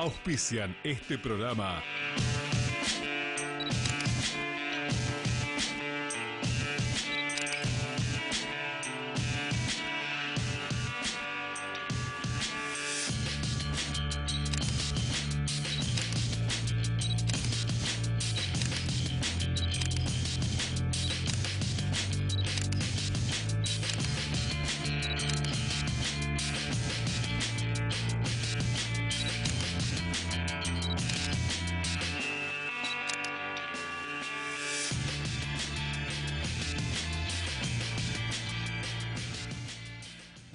auspician este programa.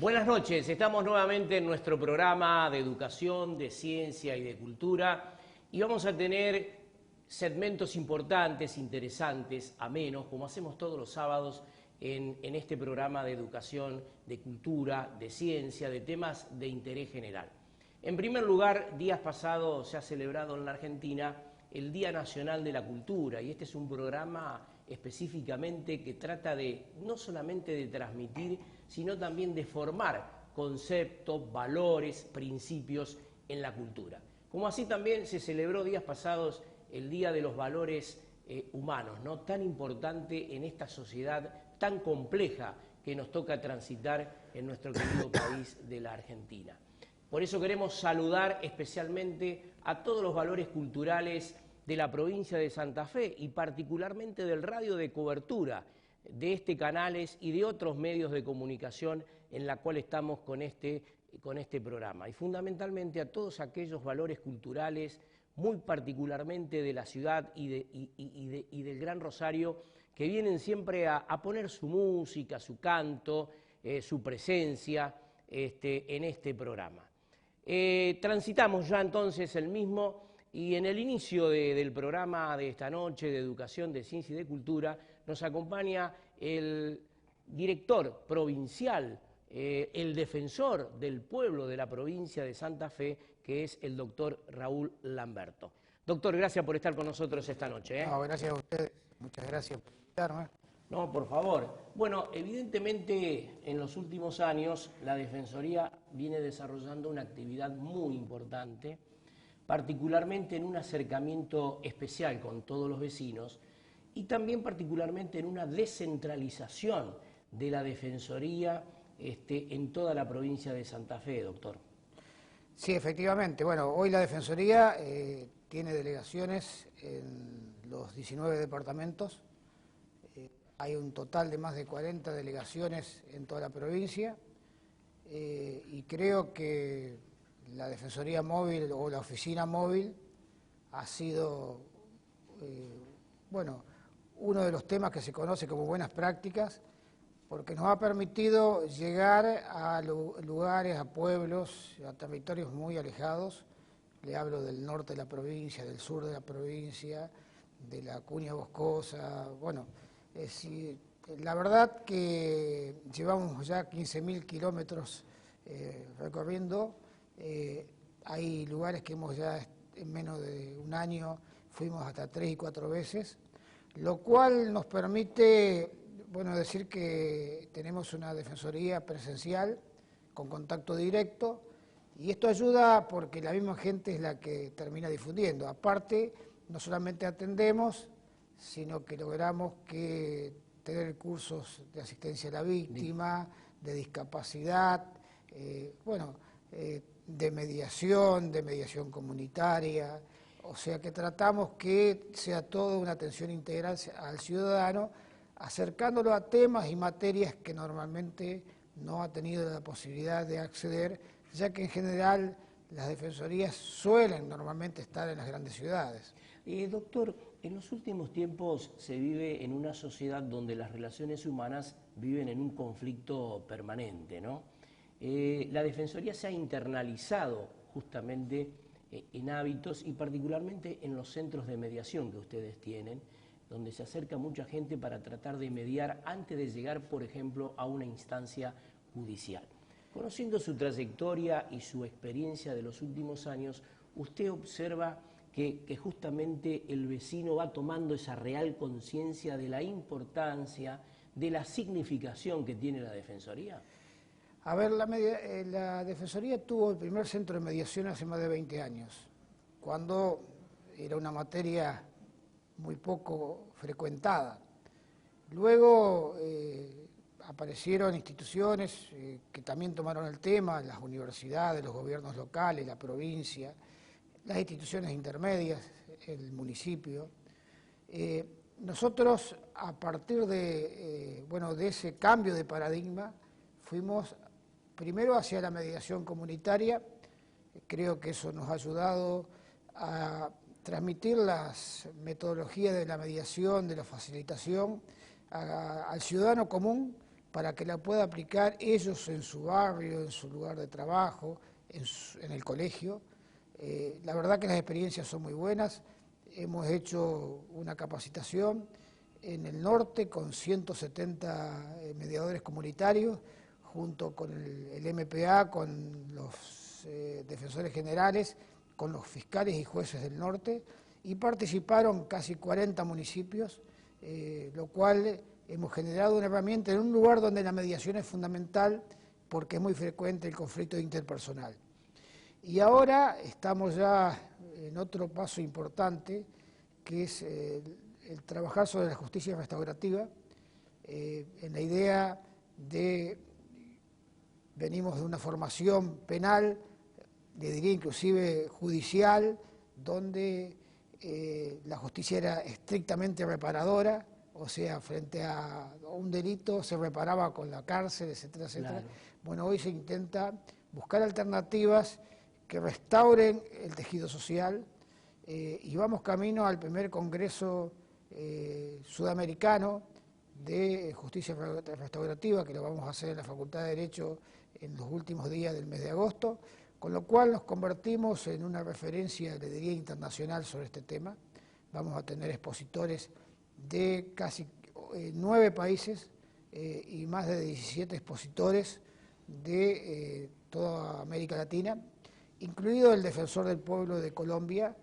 Buenas noches, estamos nuevamente en nuestro programa de educación, de ciencia y de cultura y vamos a tener segmentos importantes, interesantes, amenos, como hacemos todos los sábados en este programa de educación, de cultura, de ciencia, de temas de interés general. En primer lugar, días pasados se ha celebrado en la Argentina el Día Nacional de la Cultura y este es un programa específicamente que trata de no solamente de transmitir, sino también de formar conceptos, valores, principios en la cultura. Como así también se celebró días pasados el Día de los Valores Humanos, ¿no? Tan importante en esta sociedad tan compleja que nos toca transitar en nuestro querido país de la Argentina. Por eso queremos saludar especialmente a todos los valores culturales de la provincia de Santa Fe y particularmente del radio de cobertura de este Canales y de otros medios de comunicación en la cual estamos con este programa. Y fundamentalmente a todos aquellos valores culturales, muy particularmente de la ciudad y del Gran Rosario, que vienen siempre a poner su música, su canto, su presencia en este programa. Transitamos ya entonces el mismo y en el inicio del programa de esta noche de Educación, de Ciencia y de Cultura nos acompaña el director provincial, el defensor del pueblo de la provincia de Santa Fe, que es el doctor Raúl Lamberto. Doctor, gracias por estar con nosotros esta noche. No, gracias a ustedes, muchas gracias por invitarme. No, por favor. Bueno, evidentemente en los últimos años la Defensoría viene desarrollando una actividad muy importante, particularmente en un acercamiento especial con todos los vecinos y también particularmente en una descentralización de la Defensoría en toda la provincia de Santa Fe, doctor. Sí, efectivamente. Bueno, hoy la Defensoría tiene delegaciones en los 19 departamentos. Hay un total de más de 40 delegaciones en toda la provincia y creo que la Defensoría Móvil o la Oficina Móvil ha sido, uno de los temas que se conoce como buenas prácticas, porque nos ha permitido llegar a lugares, a pueblos, a territorios muy alejados. Le hablo del norte de la provincia, del sur de la provincia, de la Cuña Boscosa. Bueno, la verdad que llevamos ya 15.000 kilómetros recorriendo. Hay lugares que hemos ya en menos de un año fuimos hasta 3 y 4 veces, lo cual nos permite, decir que tenemos una defensoría presencial con contacto directo y esto ayuda porque la misma gente es la que termina difundiendo. Aparte, no solamente atendemos, sino que logramos tener cursos de asistencia a la víctima, de discapacidad, de mediación comunitaria, o sea que tratamos que sea toda una atención integral al ciudadano, acercándolo a temas y materias que normalmente no ha tenido la posibilidad de acceder, ya que en general las defensorías suelen normalmente estar en las grandes ciudades. Doctor, en los últimos tiempos se vive en una sociedad donde las relaciones humanas viven en un conflicto permanente, ¿no? La Defensoría se ha internalizado justamente en hábitos y particularmente en los centros de mediación que ustedes tienen, donde se acerca mucha gente para tratar de mediar antes de llegar, por ejemplo, a una instancia judicial. Conociendo su trayectoria y su experiencia de los últimos años, usted observa que justamente el vecino va tomando esa real conciencia de la importancia, de la significación que tiene la Defensoría. A ver, la Defensoría tuvo el primer centro de mediación hace más de 20 años. cuando era una materia muy poco frecuentada. Luego aparecieron instituciones que también tomaron el tema, las universidades, los gobiernos locales, la provincia, las instituciones intermedias, el municipio. Nosotros, a partir de ese cambio de paradigma, fuimos primero hacia la mediación comunitaria. Creo que eso nos ha ayudado a transmitir las metodologías de la mediación, de la facilitación, al ciudadano común, para que la pueda aplicar ellos en su barrio, en su lugar de trabajo, en el colegio. La verdad que las experiencias son muy buenas. Hemos hecho una capacitación en el norte con 170 mediadores comunitarios, junto con el MPA, con los defensores generales, con los fiscales y jueces del norte, y participaron casi 40 municipios, lo cual hemos generado una herramienta en un lugar donde la mediación es fundamental porque es muy frecuente el conflicto interpersonal. Y ahora estamos ya en otro paso importante, que es el trabajar sobre la justicia restaurativa, en la idea de, venimos de una formación penal, le diría inclusive judicial, donde la justicia era estrictamente reparadora, o sea, frente a un delito se reparaba con la cárcel, etcétera, etcétera. Claro. Bueno, hoy se intenta buscar alternativas que restauren el tejido social, y vamos camino al primer congreso sudamericano de justicia restaurativa, que lo vamos a hacer en la Facultad de Derecho en los últimos días del mes de agosto, con lo cual nos convertimos en una referencia, le diría, internacional sobre este tema. Vamos a tener expositores de casi 9 países y más de 17 expositores de toda América Latina, incluido el defensor del pueblo de Colombia,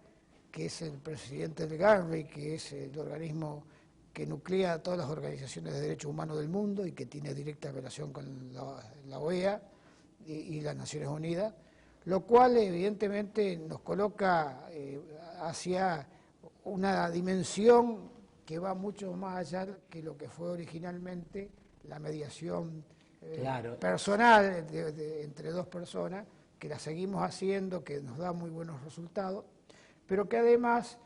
que es el presidente del GARRI, que es el organismo que nuclea a todas las organizaciones de derechos humanos del mundo y que tiene directa relación con la OEA y las Naciones Unidas, lo cual evidentemente nos coloca hacia una dimensión que va mucho más allá que lo que fue originalmente la mediación claro, personal entre dos personas, que la seguimos haciendo, que nos da muy buenos resultados, pero que además,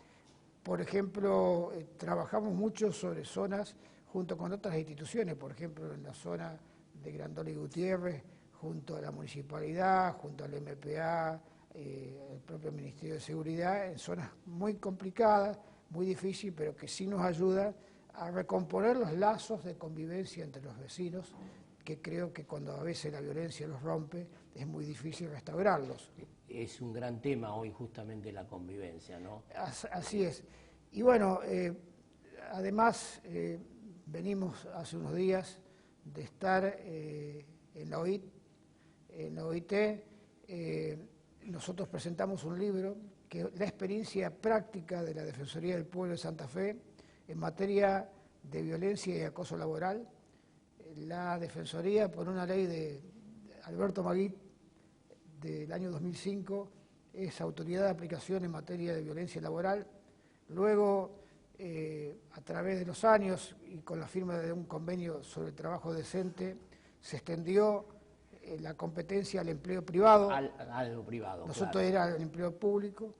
por ejemplo, trabajamos mucho sobre zonas junto con otras instituciones, por ejemplo, en la zona de Grandona y Gutiérrez, junto a la municipalidad, junto al MPA, el propio Ministerio de Seguridad, en zonas muy complicadas, muy difíciles, pero que sí nos ayuda a recomponer los lazos de convivencia entre los vecinos, que creo que cuando a veces la violencia los rompe, es muy difícil restaurarlos. Es un gran tema hoy justamente la convivencia, ¿no? Así es. Y bueno, además venimos hace unos días de estar en la OIT. En la OIT nosotros presentamos un libro que es la experiencia práctica de la Defensoría del Pueblo de Santa Fe en materia de violencia y acoso laboral. La Defensoría, por una ley de Alberto Maguit del año 2005, es autoridad de aplicación en materia de violencia laboral. Luego, a través de los años y con la firma de un convenio sobre el trabajo decente, se extendió la competencia al empleo privado. Al privado, nosotros claro. Era el empleo público.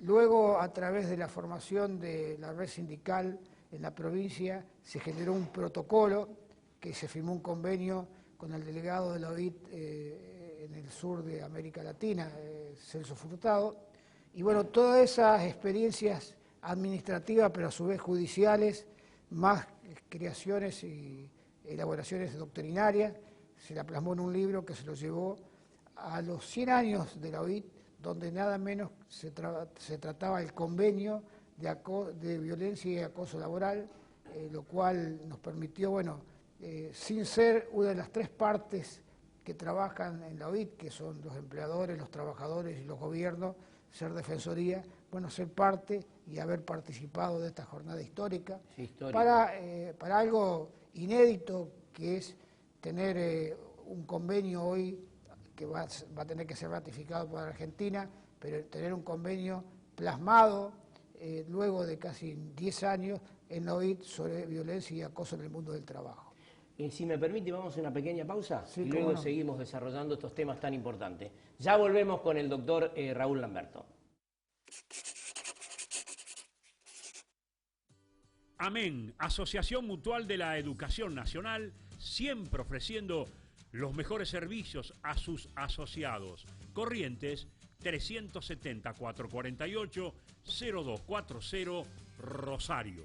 Luego, a través de la formación de la red sindical en la provincia, se generó un protocolo que se firmó un convenio con el delegado de la OIT en el sur de América Latina, Celso Furtado. Y bueno, todas esas experiencias administrativas, pero a su vez judiciales, más creaciones y elaboraciones doctrinarias, se la plasmó en un libro que se lo llevó a los 100 años de la OIT, donde nada menos se trataba el convenio de violencia y acoso laboral, lo cual nos permitió, bueno, sin ser una de las 3 partes que trabajan en la OIT, que son los empleadores, los trabajadores y los gobiernos, ser defensoría, bueno, ser parte y haber participado de esta jornada histórica, para algo inédito, que es tener un convenio hoy que va a tener que ser ratificado por Argentina, pero tener un convenio plasmado, luego de casi 10 años, en la OIT sobre violencia y acoso en el mundo del trabajo. Si me permite, vamos a una pequeña pausa Sí, y luego no. seguimos desarrollando estos temas tan importantes. Ya volvemos con el doctor Raúl Lamberto. AMEN, Asociación Mutual de la Educación Nacional, siempre ofreciendo los mejores servicios a sus asociados. Corrientes 370-448-0240, Rosario.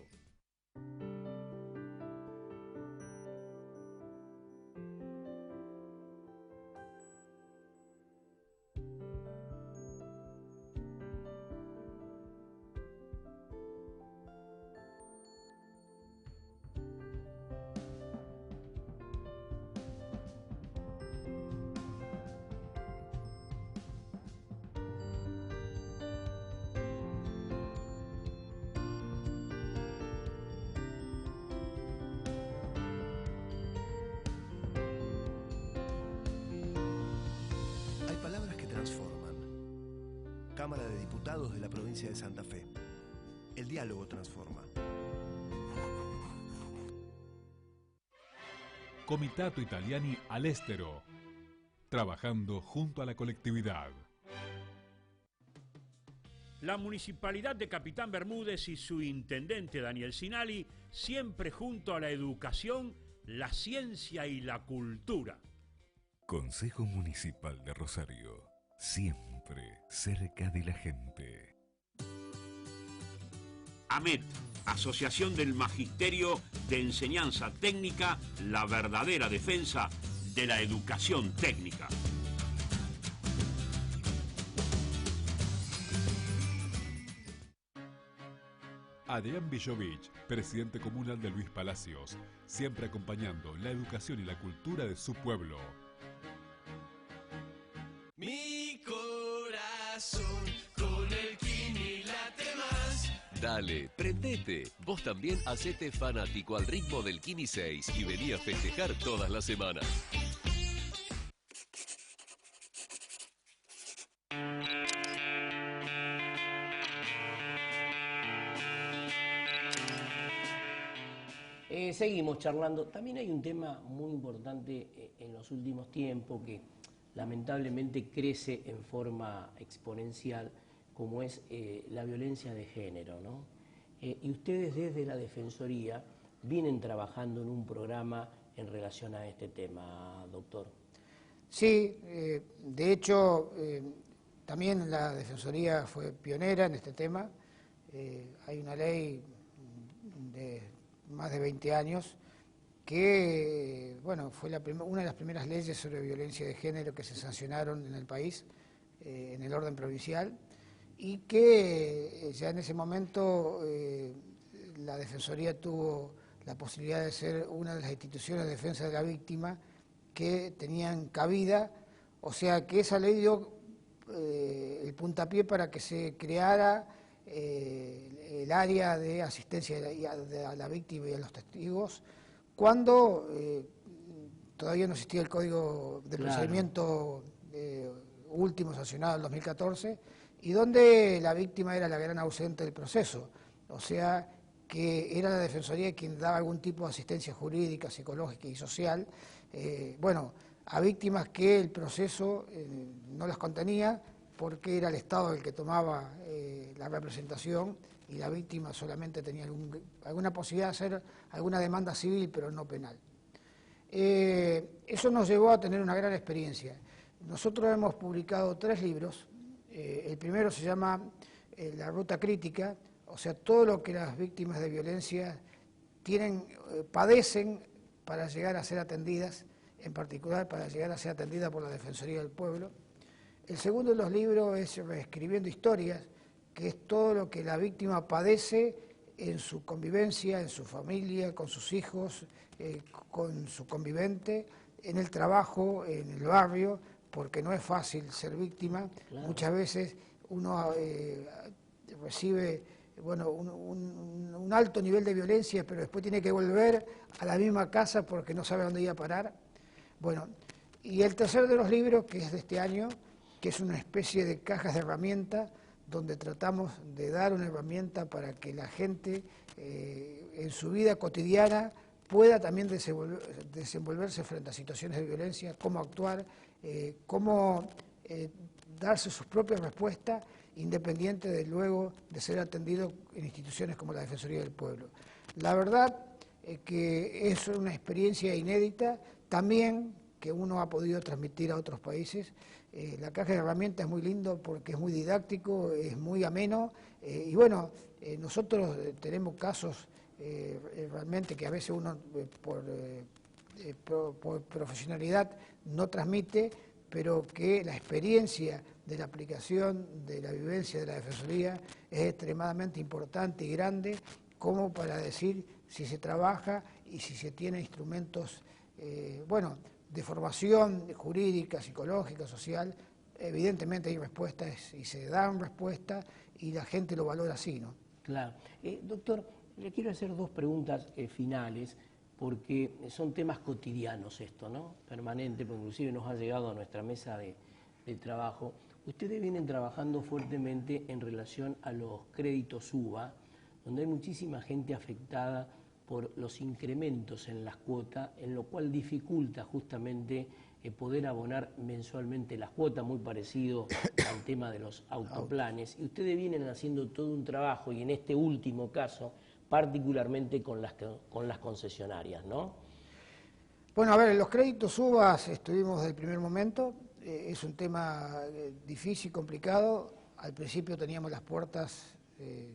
Cámara de Diputados de la provincia de Santa Fe. El diálogo transforma. Comitato Italiani all'estero, trabajando junto a la colectividad. La Municipalidad de Capitán Bermúdez y su intendente Daniel Sinali, siempre junto a la educación, la ciencia y la cultura. Consejo Municipal de Rosario, siempre cerca de la gente. AMET, Asociación del Magisterio de Enseñanza Técnica, la verdadera defensa de la educación técnica. Adrián Villovich, presidente comunal de Luis Palacios, siempre acompañando la educación y la cultura de su pueblo. Mi corazón con el Kini late más. Dale, prendete. Vos también hacete fanático al ritmo del Kini 6 y vení a festejar todas las semanas. Seguimos charlando. También hay un tema muy importante en los últimos tiempos que lamentablemente crece en forma exponencial, como es la violencia de género, ¿no? Y ustedes desde la Defensoría vienen trabajando en un programa en relación a este tema, doctor. Sí, de hecho, también la Defensoría fue pionera en este tema. Hay una ley de más de 20 años que, bueno, fue una de las primeras leyes sobre violencia de género que se sancionaron en el país, en el orden provincial, y que ya en ese momento la Defensoría tuvo la posibilidad de ser una de las instituciones de defensa de la víctima que tenían cabida, o sea que esa ley dio el puntapié para que se creara el área de asistencia a la víctima y a los testigos, cuando todavía no existía el Código de Procedimiento último sancionado en 2014, y donde la víctima era la gran ausente del proceso, o sea que era la Defensoría quien daba algún tipo de asistencia jurídica, psicológica y social, a víctimas que el proceso no las contenía, porque era el Estado el que tomaba la representación y la víctima solamente tenía alguna posibilidad de hacer alguna demanda civil, pero no penal. Eso nos llevó a tener una gran experiencia. Nosotros hemos publicado 3 libros. El primero se llama La Ruta Crítica, o sea, todo lo que las víctimas de violencia padecen para llegar a ser atendidas, en particular para llegar a ser atendidas por la Defensoría del Pueblo. El segundo de los libros es Reescribiendo Historias, que es todo lo que la víctima padece en su convivencia, en su familia, con sus hijos, con su convivente, en el trabajo, en el barrio, porque no es fácil ser víctima. Claro. Muchas veces uno recibe un alto nivel de violencia, pero después tiene que volver a la misma casa porque no sabe dónde ir a parar. Bueno, y el tercer de los libros, que es de este año, que es una especie de cajas de herramientas, donde tratamos de dar una herramienta para que la gente en su vida cotidiana pueda también desenvolverse frente a situaciones de violencia, cómo actuar, cómo darse sus propias respuestas, independiente de luego de ser atendido en instituciones como la Defensoría del Pueblo. La verdad es que es una experiencia inédita, también que uno ha podido transmitir a otros países. La caja de herramientas es muy lindo porque es muy didáctico, es muy ameno, y bueno, nosotros tenemos casos realmente que a veces uno por profesionalidad no transmite, pero que la experiencia de la aplicación de la vivencia de la Defensoría es extremadamente importante y grande como para decir si se trabaja y si se tiene instrumentos, bueno, de formación jurídica, psicológica, social. Evidentemente hay respuestas y se dan respuestas y la gente lo valora así, ¿no? Claro. Doctor, le quiero hacer dos preguntas finales, porque son temas cotidianos esto, ¿no? Permanente, porque inclusive nos ha llegado a nuestra mesa de trabajo. Ustedes vienen trabajando fuertemente en relación a los créditos UBA, donde hay muchísima gente afectada por los incrementos en las cuotas, en lo cual dificulta justamente poder abonar mensualmente las cuotas, muy parecido al tema de los autoplanes. Y ustedes vienen haciendo todo un trabajo, y en este último caso, particularmente con las concesionarias, ¿no? Bueno, a ver, los créditos UBA estuvimos desde el primer momento. Es un tema difícil, complicado. Al principio teníamos las puertas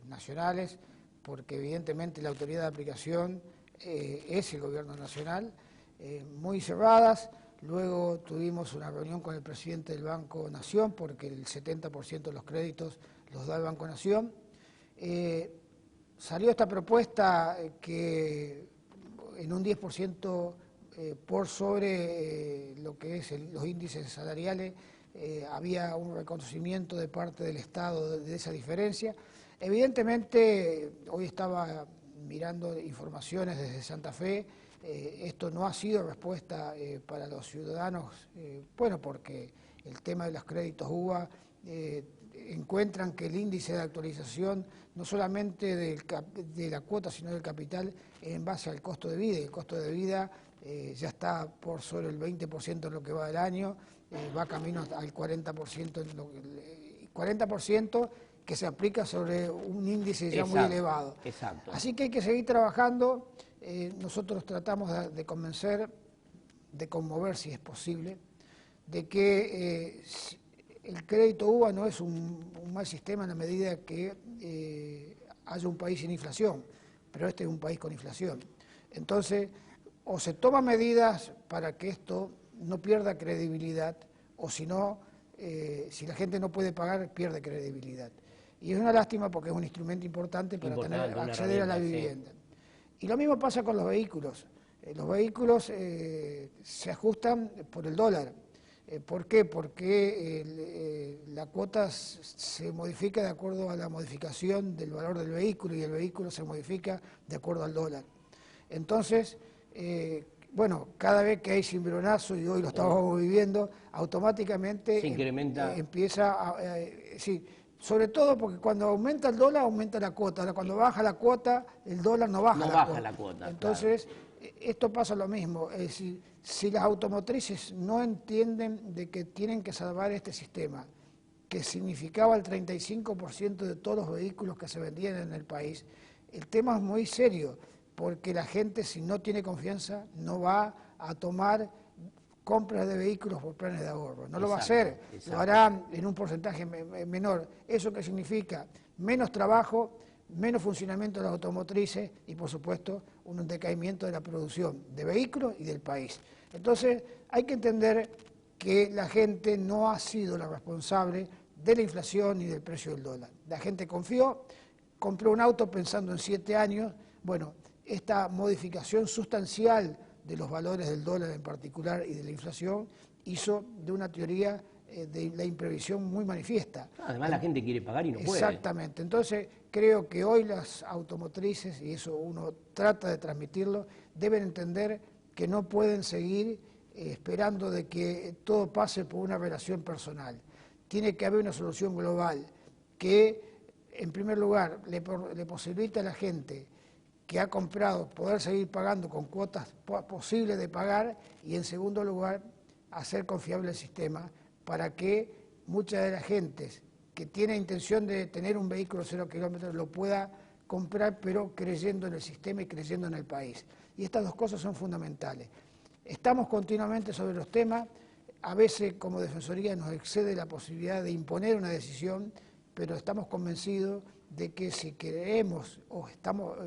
nacionales, porque evidentemente la autoridad de aplicación es el gobierno nacional, muy cerradas. Luego tuvimos una reunión con el presidente del Banco Nación, porque el 70% de los créditos los da el Banco Nación. Salió esta propuesta que en un 10% por sobre lo que es los índices salariales había un reconocimiento de parte del Estado de esa diferencia. Evidentemente, hoy estaba mirando informaciones desde Santa Fe, esto no ha sido respuesta para los ciudadanos, bueno, porque el tema de los créditos UBA encuentran que el índice de actualización, no solamente de la cuota, sino del capital, en base al costo de vida, y el costo de vida ya está por sobre el 20% en lo que va del año, va camino al 40%, 40% que se aplica sobre un índice ya muy elevado. Exacto. Así que hay que seguir trabajando. Nosotros tratamos de convencer, de conmover si es posible, de que el crédito UBA no es un mal sistema en la medida que haya un país sin inflación, pero este es un país con inflación. Entonces, o se toman medidas para que esto no pierda credibilidad, o si no, si la gente no puede pagar, pierde credibilidad. Y es una lástima porque es un instrumento importante para acceder a la vivienda. Sí. Y lo mismo pasa con los vehículos. Los vehículos se ajustan por el dólar. ¿Por qué? Porque la cuota se modifica de acuerdo a la modificación del valor del vehículo y el vehículo se modifica de acuerdo al dólar. Entonces, bueno, cada vez que hay cimbronazo, y hoy lo estamos viviendo, automáticamente se incrementa. Empieza sí, sobre todo porque cuando aumenta el dólar, aumenta la cuota. Ahora, cuando baja la cuota, el dólar no baja la cuota. Entonces, claro, esto pasa lo mismo. Es decir, si las automotrices no entienden de que tienen que salvar este sistema, que significaba el 35% de todos los vehículos que se vendían en el país, el tema es muy serio, porque la gente, si no tiene confianza, no va a tomar compras de vehículos por planes de ahorro. No lo va a hacer, lo hará en un porcentaje menor. ¿Eso qué significa? Menos trabajo, menos funcionamiento de las automotrices y, por supuesto, un decaimiento de la producción de vehículos y del país. Entonces, hay que entender que la gente no ha sido la responsable de la inflación y del precio del dólar. La gente confió, compró un auto pensando en 7 años. Bueno, esta modificación sustancial de los valores del dólar en particular y de la inflación hizo de una teoría de la imprevisión muy manifiesta. Además la gente quiere pagar y no puede. Exactamente. Entonces creo que hoy las automotrices, y eso uno trata de transmitirlo, deben entender que no pueden seguir esperando de que todo pase por una relación personal. Tiene que haber una solución global que en primer lugar le posibilita a la gente que ha comprado poder seguir pagando con cuotas posibles de pagar, y en segundo lugar hacer confiable el sistema para que mucha de la gente que tiene intención de tener un vehículo 0 kilómetros lo pueda comprar, pero creyendo en el sistema y creyendo en el país. Y estas dos cosas son fundamentales. Estamos continuamente sobre los temas, a veces como Defensoría nos excede la posibilidad de imponer una decisión, pero estamos convencidos de que si queremos o estamos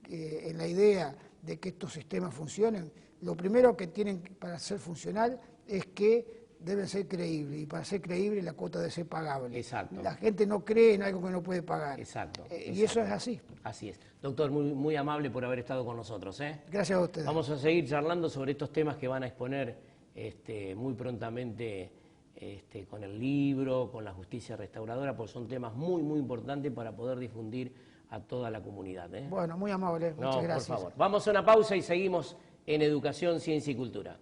en la idea de que estos sistemas funcionen, lo primero que tienen para ser funcional es que deben ser creíbles, y para ser creíble la cuota debe ser pagable. Exacto. La gente no cree en algo que no puede pagar. Exacto. Y eso es así. Así es. Doctor, muy, muy amable por haber estado con nosotros. Gracias a ustedes. Vamos a seguir charlando sobre estos temas que van a exponer muy prontamente con el libro, con la justicia restauradora, porque son temas muy, muy importantes para poder difundir a toda la comunidad. Bueno, muy amable. Muchas gracias. Por favor. Vamos a una pausa y seguimos en Educación, Ciencia y Cultura.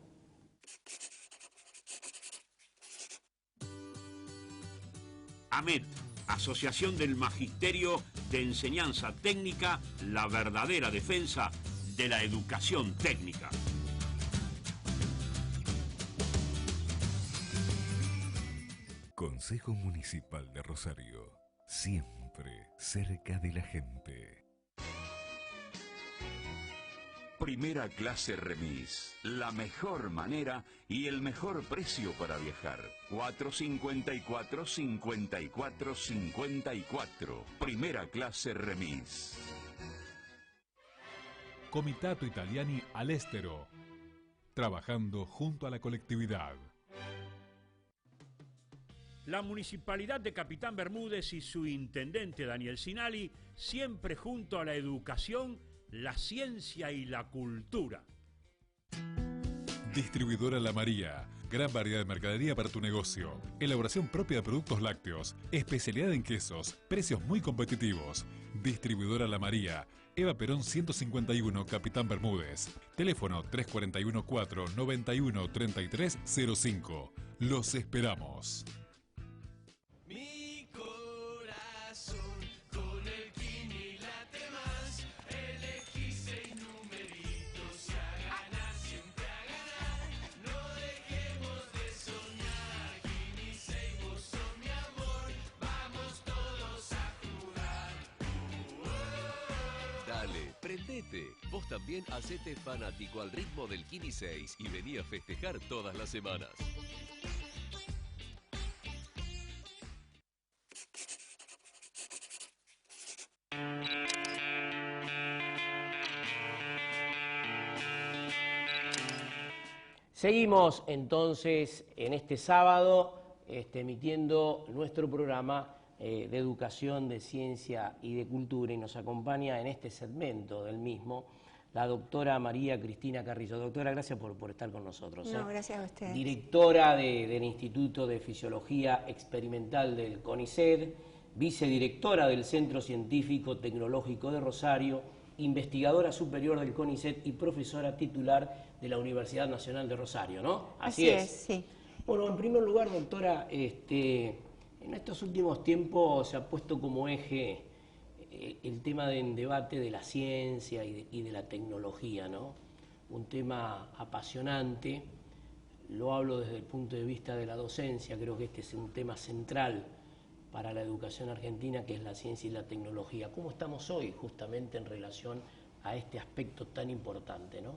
AMET, Asociación del Magisterio de Enseñanza Técnica, la verdadera defensa de la educación técnica. Consejo Municipal de Rosario, siempre cerca de la gente. Primera clase remis, la mejor manera y el mejor precio para viajar. 454-5454. Primera clase remis. Comitato Italiani all'estero, trabajando junto a la colectividad. La Municipalidad de Capitán Bermúdez y su intendente Daniel Sinali, siempre junto a la educación, la ciencia y la cultura. Distribuidora La María, gran variedad de mercadería para tu negocio, elaboración propia de productos lácteos, especialidad en quesos, precios muy competitivos. Distribuidora La María, Eva Perón 151, Capitán Bermúdez. Teléfono 341-491-3305. Los esperamos. Prendete, vos también hacete fanático al ritmo del Kini 6 y vení a festejar todas las semanas. Seguimos entonces en este sábado emitiendo nuestro programa de educación, de ciencia y de cultura, y nos acompaña en este segmento del mismo la doctora María Cristina Carrillo. Doctora, gracias por estar con nosotros. No, gracias a ustedes. Directora del Instituto de Fisiología Experimental del CONICET, vicedirectora del Centro Científico Tecnológico de Rosario, investigadora superior del CONICET y profesora titular de la Universidad Nacional de Rosario, ¿no? Así es, sí. Bueno, en primer lugar, doctora, en estos últimos tiempos se ha puesto como eje el tema en debate de la ciencia y de la tecnología, ¿no? Un tema apasionante, lo hablo desde el punto de vista de la docencia, creo que este es un tema central para la educación argentina, que es la ciencia y la tecnología. ¿Cómo estamos hoy justamente en relación a este aspecto tan importante, ¿no?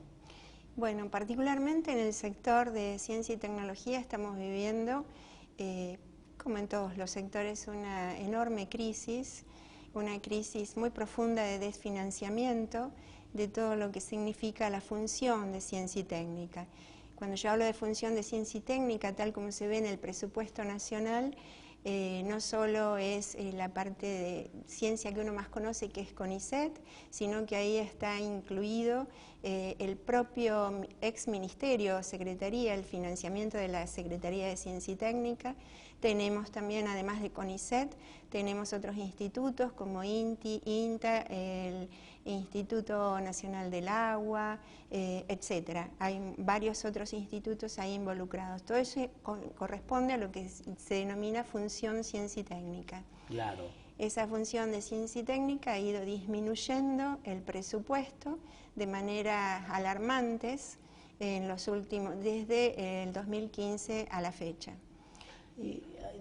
Bueno, particularmente en el sector de ciencia y tecnología estamos viviendo, como en todos los sectores, una enorme crisis, una crisis muy profunda de desfinanciamiento de todo lo que significa la función de ciencia y técnica. Cuando yo hablo de función de ciencia y técnica, tal como se ve en el presupuesto nacional, no solo es la parte de ciencia que uno más conoce, que es CONICET, sino que ahí está incluido el propio ex ministerio, secretaría, el financiamiento de la Secretaría de Ciencia y Técnica. Tenemos también, además de CONICET, tenemos otros institutos como INTI, INTA, el Instituto Nacional del Agua, etcétera. Hay varios otros institutos ahí involucrados. Todo eso corresponde a lo que se denomina función ciencia y técnica. Claro. esa función de ciencia y técnica ha ido disminuyendo el presupuesto de manera alarmantes en los últimos, desde el 2015 a la fecha.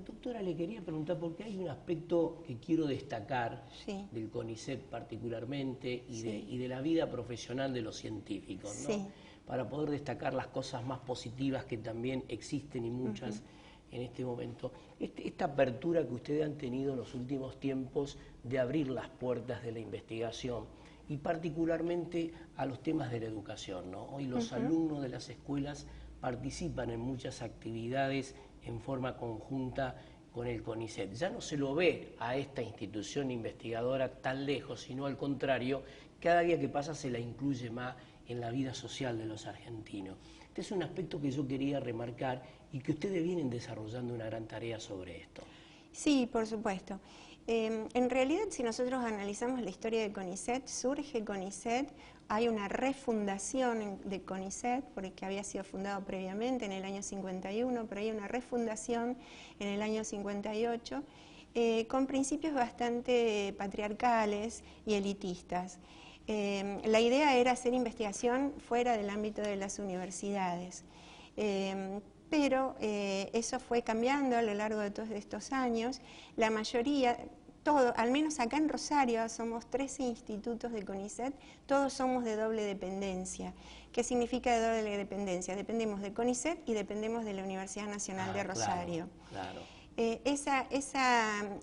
Doctora, le quería preguntar, porque hay un aspecto que quiero destacar del CONICET particularmente y de la vida profesional de los científicos, ¿no? Para poder destacar las cosas más positivas que también existen y muchas en este momento. Esta apertura que ustedes han tenido en los últimos tiempos de abrir las puertas de la investigación y particularmente a los temas de la educación, ¿no? Hoy los alumnos de las escuelas participan en muchas actividades en forma conjunta con el CONICET. Ya no se lo ve a esta institución investigadora tan lejos, sino al contrario, cada día que pasa se la incluye más en la vida social de los argentinos. Este es un aspecto que yo quería remarcar y que ustedes vienen desarrollando una gran tarea sobre esto. Sí, por supuesto. En realidad, si nosotros analizamos la historia de CONICET, surge CONICET, hay una refundación de CONICET, porque había sido fundado previamente en el año 51, pero hay una refundación en el año 58, con principios bastante patriarcales y elitistas. La idea era hacer investigación fuera del ámbito de las universidades. Pero eso fue cambiando a lo largo de todos estos años. La mayoría, al menos acá en Rosario, somos 13 institutos de CONICET, todos somos de doble dependencia. ¿Qué significa de doble dependencia? Dependemos de CONICET y dependemos de la Universidad Nacional de Rosario. Claro. Esa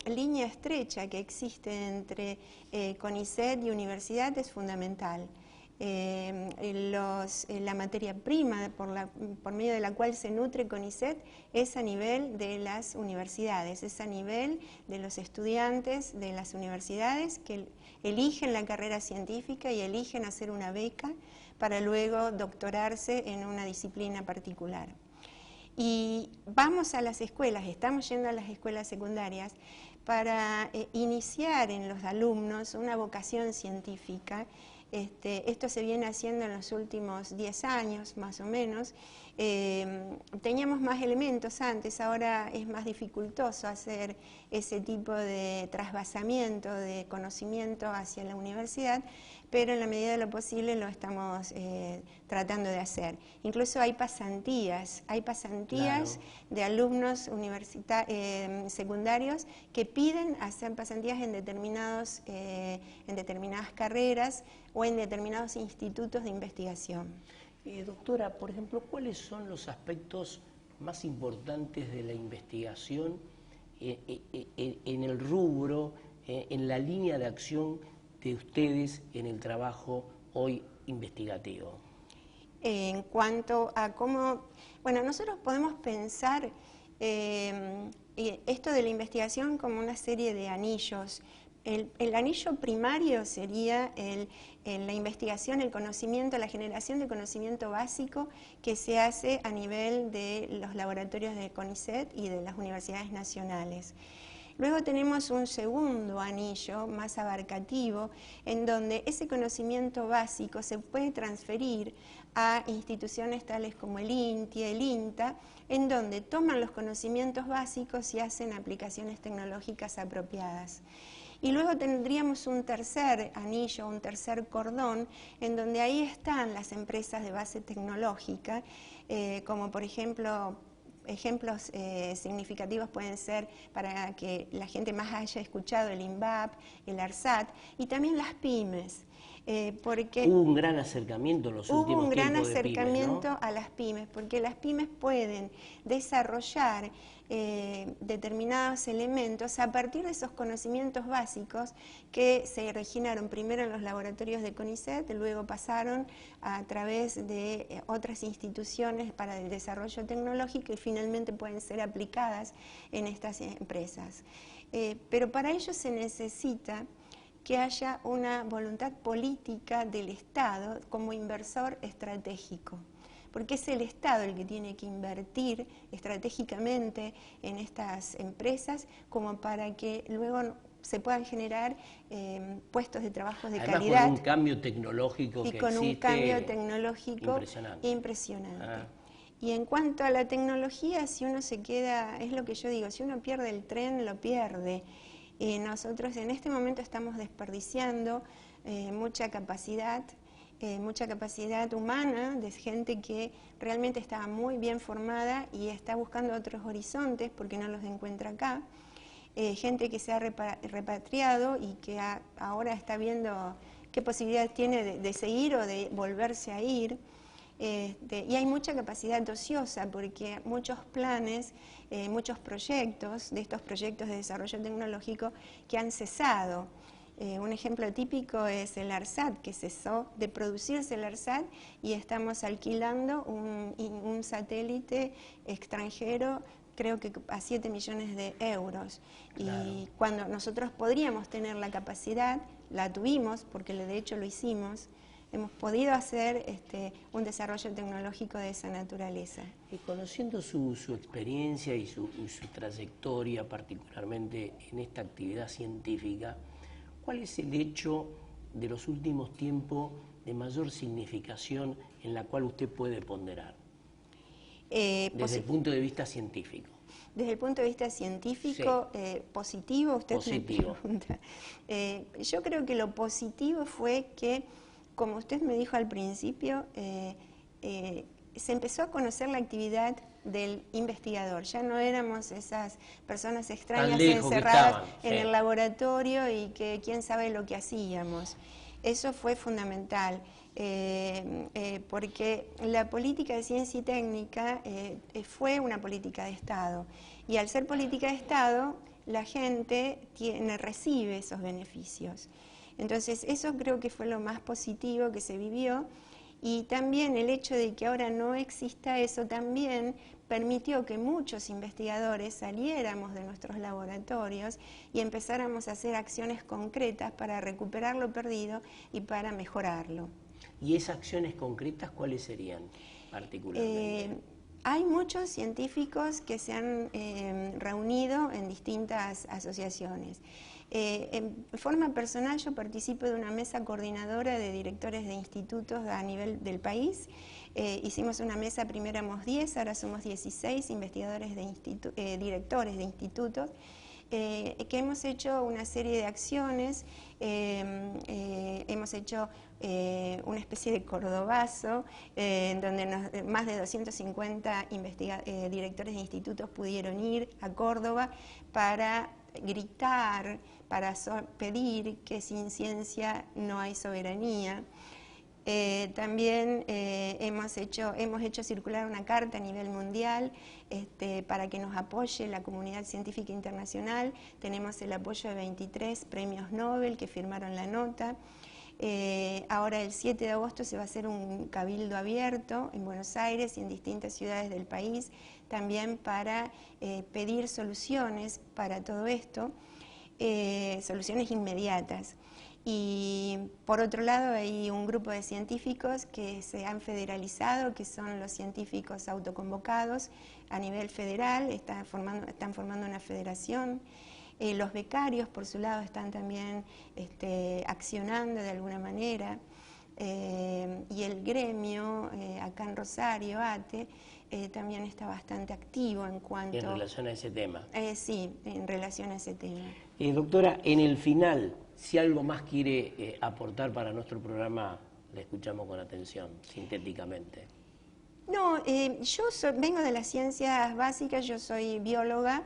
línea estrecha que existe entre CONICET y universidad es fundamental. La materia prima por medio de la cual se nutre CONICET es a nivel de las universidades, es a nivel de los estudiantes de las universidades que eligen la carrera científica y eligen hacer una beca para luego doctorarse en una disciplina particular. Y vamos a las escuelas, estamos yendo a las escuelas secundarias para iniciar en los alumnos una vocación científica. Esto se viene haciendo en los últimos 10 años, más o menos. Teníamos más elementos antes, ahora es más dificultoso hacer ese tipo de trasvasamiento de conocimiento hacia la universidad, pero en la medida de lo posible lo estamos tratando de hacer. Incluso hay pasantías de alumnos secundarios que piden hacer pasantías en determinadas carreras o en determinados institutos de investigación. Doctora, por ejemplo, ¿cuáles son los aspectos más importantes de la investigación en el rubro, en la línea de acción de ustedes en el trabajo hoy investigativo? En cuanto a cómo... Bueno, nosotros podemos pensar esto de la investigación como una serie de anillos. El anillo primario sería la investigación, el conocimiento, la generación de conocimiento básico que se hace a nivel de los laboratorios de CONICET y de las universidades nacionales. Luego tenemos un segundo anillo más abarcativo, en donde ese conocimiento básico se puede transferir a instituciones tales como el INTI, el INTA, en donde toman los conocimientos básicos y hacen aplicaciones tecnológicas apropiadas. Y luego tendríamos un tercer anillo, un tercer cordón, en donde ahí están las empresas de base tecnológica, como por ejemplo, ejemplos significativos pueden ser, para que la gente más haya escuchado, el INVAP, el ARSAT, y también las pymes. Porque hubo un gran acercamiento en los últimos tiempos. Hubo un gran acercamiento pymes, ¿no? a las pymes, porque las pymes pueden desarrollar determinados elementos a partir de esos conocimientos básicos que se originaron primero en los laboratorios de CONICET, luego pasaron a través de otras instituciones para el desarrollo tecnológico y finalmente pueden ser aplicadas en estas empresas. Pero para ello se necesita que haya una voluntad política del Estado como inversor estratégico, porque es el Estado el que tiene que invertir estratégicamente en estas empresas como para que luego se puedan generar puestos de trabajo de calidad. Con un cambio tecnológico que con existe, un cambio tecnológico impresionante. Y en cuanto a la tecnología, si uno se queda, es lo que yo digo, si uno pierde el tren, lo pierde. Nosotros en este momento estamos desperdiciando mucha capacidad humana de gente que realmente está muy bien formada y está buscando otros horizontes porque no los encuentra acá. Gente que se ha repatriado y que ahora está viendo qué posibilidad tiene de seguir o de volverse a ir. Y hay mucha capacidad ociosa porque muchos planes, muchos proyectos, de estos proyectos de desarrollo tecnológico que han cesado. Un ejemplo típico es el ARSAT, que cesó de producirse el ARSAT y estamos alquilando un satélite extranjero, creo que a 7 millones de euros. Claro. Y cuando nosotros podríamos tener la capacidad, la tuvimos, porque de hecho lo hicimos, hemos podido hacer un desarrollo tecnológico de esa naturaleza. Y conociendo su experiencia y su trayectoria, particularmente en esta actividad científica, ¿cuál es el hecho de los últimos tiempos de mayor significación en la cual usted puede ponderar? Desde el punto de vista científico. Desde el punto de vista científico, sí. Positivo, usted me pregunta. Yo creo que lo positivo fue que, como usted me dijo al principio, se empezó a conocer la actividad del investigador. Ya no éramos esas personas extrañas encerradas en el laboratorio y que quién sabe lo que hacíamos. Eso fue fundamental, porque la política de ciencia y técnica fue una política de Estado. Y al ser política de Estado, la gente recibe esos beneficios. Entonces, eso creo que fue lo más positivo que se vivió. Y también el hecho de que ahora no exista eso también permitió que muchos investigadores saliéramos de nuestros laboratorios y empezáramos a hacer acciones concretas para recuperar lo perdido y para mejorarlo. ¿Y esas acciones concretas cuáles serían particularmente? Hay muchos científicos que se han reunido en distintas asociaciones. En forma personal yo participo de una mesa coordinadora de directores de institutos a nivel del país. Hicimos una mesa, primero éramos 10, ahora somos 16 investigadores directores de institutos, que hemos hecho una serie de acciones, hemos hecho una especie de cordobazo, donde más de 250 directores de institutos pudieron ir a Córdoba para gritar, para pedir que sin ciencia no hay soberanía. También hemos hecho circular una carta a nivel mundial para que nos apoye la comunidad científica internacional. Tenemos el apoyo de 23 premios Nobel que firmaron la nota. Ahora el 7 de agosto se va a hacer un cabildo abierto en Buenos Aires y en distintas ciudades del país, también para pedir soluciones para todo esto, soluciones inmediatas. Y por otro lado hay un grupo de científicos que se han federalizado, que son los científicos autoconvocados a nivel federal, están formando una federación. Los becarios, por su lado, están también accionando de alguna manera. Y el gremio, acá en Rosario, ATE, también está bastante activo en cuanto... En relación a ese tema. Sí, en relación a ese tema. Doctora, en el final, si algo más quiere aportar para nuestro programa, le escuchamos con atención, sintéticamente. No, yo vengo de las ciencias básicas, yo soy bióloga,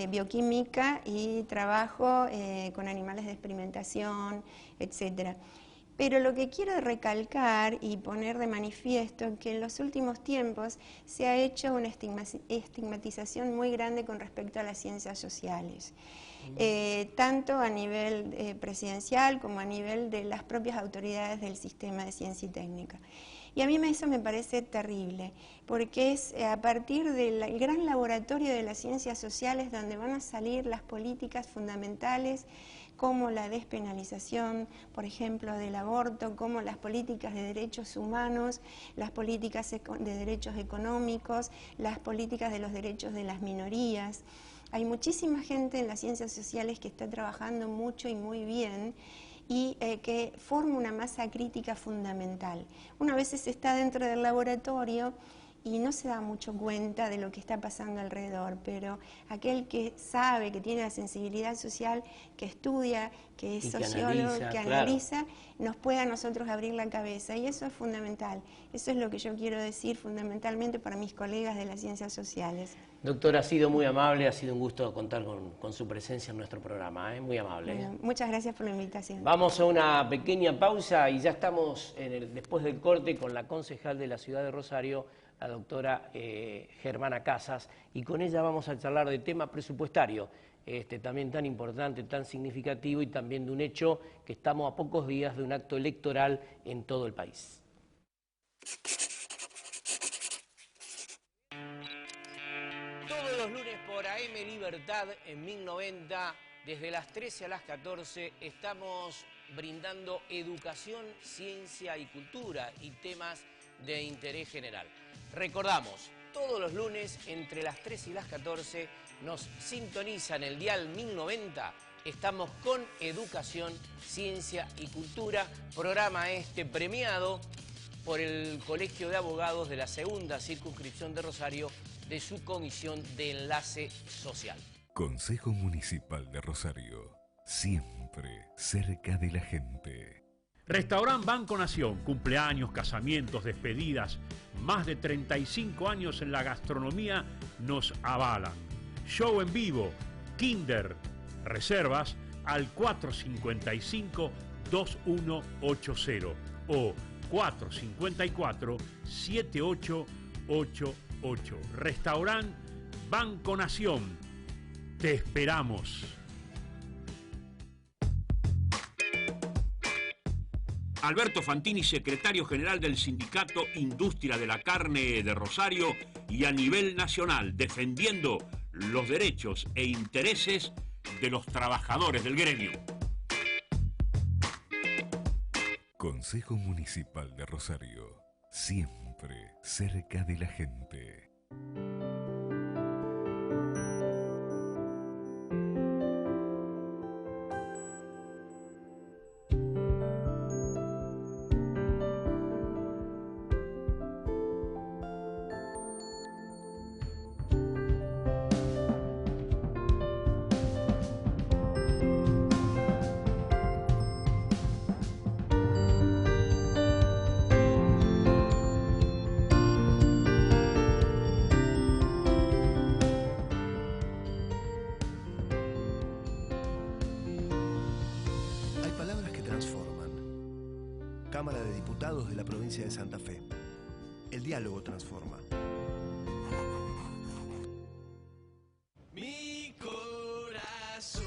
bioquímica y trabajo con animales de experimentación, etcétera. Pero lo que quiero recalcar y poner de manifiesto es que en los últimos tiempos se ha hecho una estigmatización muy grande con respecto a las ciencias sociales, tanto a nivel presidencial como a nivel de las propias autoridades del sistema de ciencia y técnica. Y a mí eso me parece terrible, porque es a partir del gran laboratorio de las ciencias sociales donde van a salir las políticas fundamentales, como la despenalización, por ejemplo, del aborto, como las políticas de derechos humanos, las políticas de derechos económicos, las políticas de los derechos de las minorías. Hay muchísima gente en las ciencias sociales que está trabajando mucho y muy bien, y que forma una masa crítica fundamental. Una vez está dentro del laboratorio y no se da mucho cuenta de lo que está pasando alrededor, pero aquel que sabe, que tiene la sensibilidad social, que estudia, que es sociólogo, que analiza, nos puede a nosotros abrir la cabeza, y eso es fundamental. Eso es lo que yo quiero decir fundamentalmente para mis colegas de las ciencias sociales. Doctora, ha sido muy amable, ha sido un gusto contar con su presencia en nuestro programa, muy amable. Bueno, muchas gracias por la invitación. Vamos a una pequeña pausa y ya estamos después del corte con la concejal de la ciudad de Rosario, la doctora Germana Casas, y con ella vamos a charlar de tema presupuestario, también tan importante, tan significativo, y también de un hecho que estamos a pocos días de un acto electoral en todo el país. Todos los lunes por AM Libertad en 1090, desde las 13 a las 14, estamos brindando educación, ciencia y cultura y temas de interés general. Recordamos, todos los lunes entre las 13 y las 14 nos sintonizan el dial 1090. Estamos con educación, ciencia y cultura, programa premiado por el Colegio de Abogados de la Segunda Circunscripción de Rosario, de su Comisión de Enlace Social. Consejo Municipal de Rosario, siempre cerca de la gente. Restaurant Banco Nación, cumpleaños, casamientos, despedidas, más de 35 años en la gastronomía nos avalan. Show en vivo, Kinder, reservas al 455-2180 o 454-7888. Restaurant Banco Nación, te esperamos. Alberto Fantini, secretario general del Sindicato Industria de la Carne de Rosario y a nivel nacional, defendiendo los derechos e intereses de los trabajadores del gremio. Consejo Municipal de Rosario, siempre cerca de la gente. Cámara de Diputados de la provincia de Santa Fe. El diálogo transforma. Mi corazón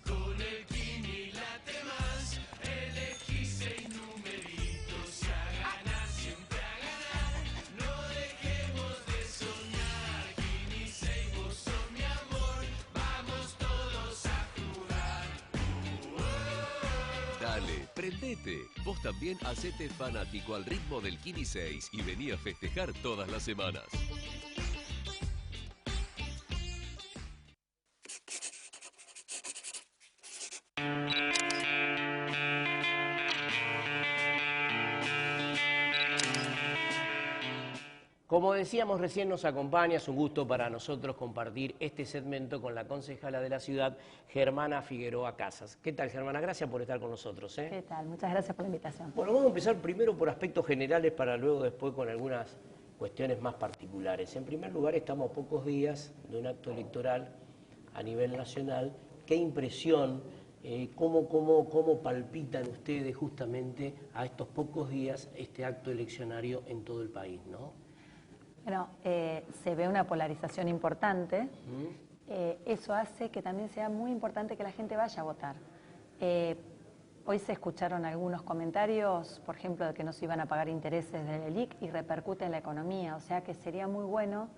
con el Kini late más. Elegí 6 numeritos y a ganar, siempre a ganar. No dejemos de soñar. Kini 6, vos sos mi amor. Vamos todos a jugar. Dale, prendete. Vos también hacete fanático al ritmo del Kini 6 y vení a festejar todas las semanas. Como decíamos recién, nos acompaña, es un gusto para nosotros compartir este segmento con la concejala de la ciudad, Germana Figueroa Casas. ¿Qué tal, Germana? Gracias por estar con nosotros. ¿Qué tal? Muchas gracias por la invitación. Bueno, vamos a empezar primero por aspectos generales para luego después con algunas cuestiones más particulares. En primer lugar, estamos a pocos días de un acto electoral a nivel nacional. ¿Qué impresión, cómo palpitan ustedes justamente a estos pocos días este acto eleccionario en todo el país, ¿no? Bueno, se ve una polarización importante. Eso hace que también sea muy importante que la gente vaya a votar. Hoy se escucharon algunos comentarios, por ejemplo, de que no se iban a pagar intereses del ELIC y repercute en la economía. O sea que sería muy bueno